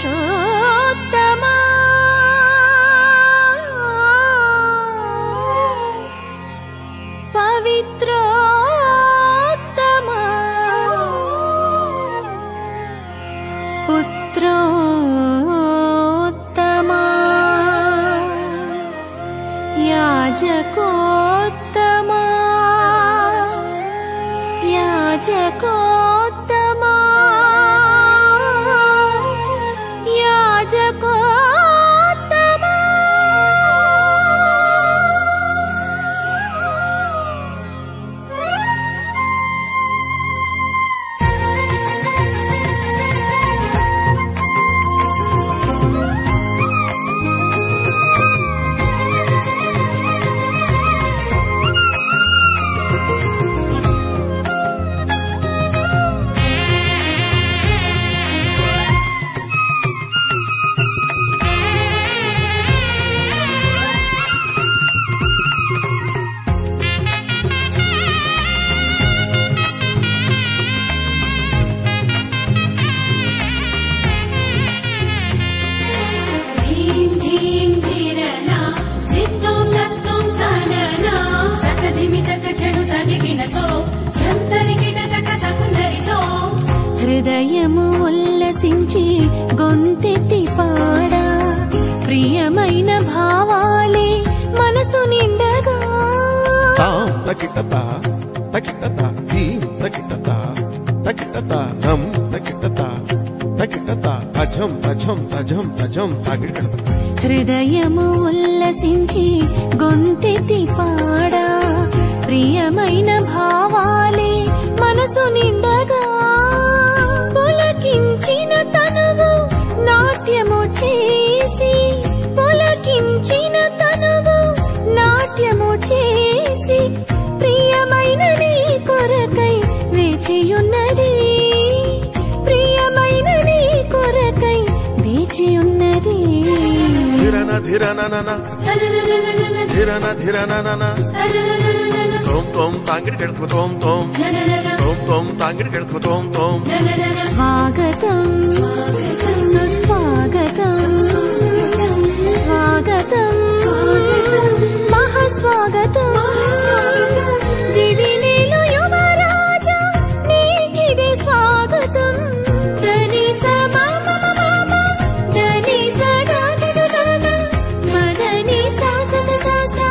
పురుషోత్తమా పవిత్రోత్తమా పుత్రోత్తమా యాజకోత్తమా యాజకోత్తమా యాజకోత్తమా హృదయము ఉల్లసించి గొంతెత్తి పాడా ప్రియమైన భావాలే మనసు నిండగా తకిటతా తకిటతా ధీం తకిటతా తకిటతా నం తకిటతా తకిటతా తజం తజం తజం తజం తకిటతా హృదయము ఉల్లసించి గొంతెత్తి పాడా ప్రియమైన భావాలే మనసు నిండగా పొలకించిన తనువు నాట్యము చేసి పొలకించిన తనువు నాట్యము చేసి ప్రియమైన నీ కొరకై వేచియున్నది ప్రియమైన నీ కొరకై వేచియున్నది ధిరన ధిరన నన ధిరన ధిరన నన తోం తోం తాంగిడి కెడుతు తోం తోం తోం తోం తాంగిడి కెడుతు తోం తోం స్వాగతం సుస్వాగతం స్వాగతం మహాస్వాగతం దివినేలు యువరాజా నీకిదే స్వాగతం ధనిస మమ మమ ధనిస గగ గగ మదని సా సా సా సా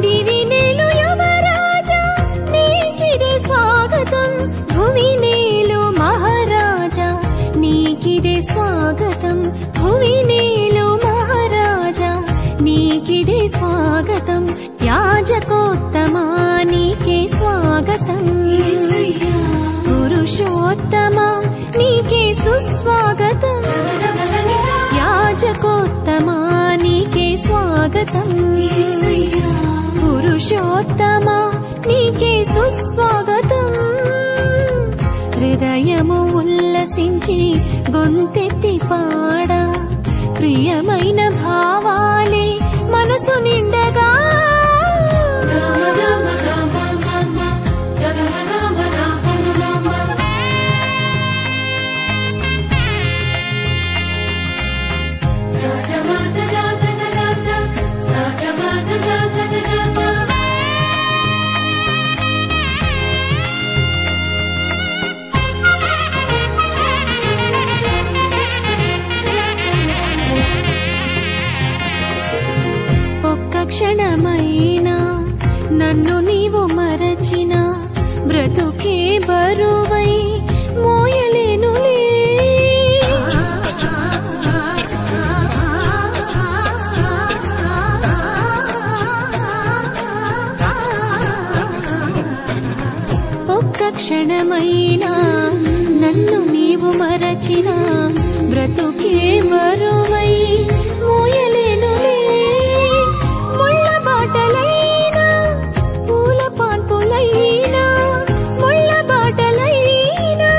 దివినేలు యువరాజా నీకిదే స్వాగతం భువినేలు మహారాజా నీకిదే స్వాగతం భువినేలు మహారాజా నీకిదే స్వాగతం యాజకోత్తమా నీకే స్వాగతం పురుషోత్తమా నీకే సుస్వాగతం యాజకోత్తమా నీకే స్వాగతం పురుషోత్తమా నీకే సుస్వాగతం హృదయము ఉల్లసించి గొంతెత్తి పాడా ప్రియమైన భావాలే మనసు నిండగా క్షణమైనా నన్ను నీవు మరచిన బ్రతుకే బరువై మోయలేనులే ఒక్క క్షణమైనా నన్ను నీవు మరచిన బ్రతుకే బరువై మోయలేనులే పూల పాన్పులైనా ముళ్ళ బాటలైనా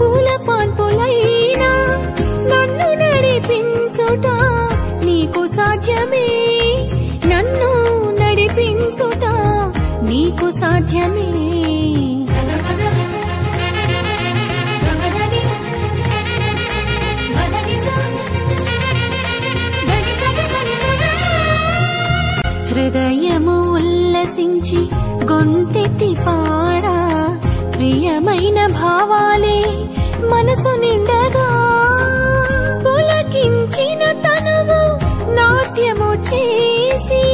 పూల పాన్పులైనా నన్ను నడిపించుట నీకు సాధ్యమే నన్ను నడిపించుట నీకు సాధ్యమే ఉల్లసించి గొంతెత్తి పాడా ప్రియమైన భావాలే మనసు నిండగా పులకించిన తనువు నాట్యము చేసి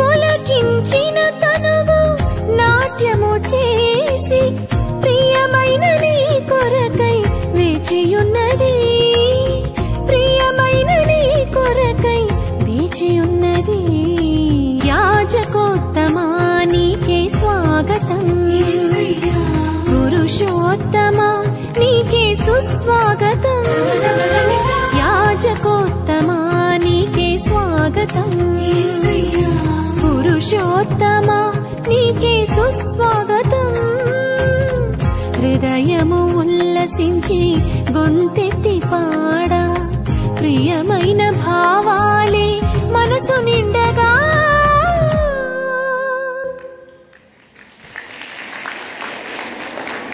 పులకించిన తనువు నాట్యము చేసి ప్రియమైన నీ కొరకై వేచియున్నది ప్రియమైన నీ కొరకై వేచియున్నది యాజకోత్తమా నీకే స్వాగతం పురుషోత్తమా నీకే సుస్వాగతం యాజకోత్తమా నీకే స్వాగతం పురుషోత్తమా నీకే సుస్వాగతం హృదయము ఉల్లసించి గొంతెత్తి పాడా ప్రియమైన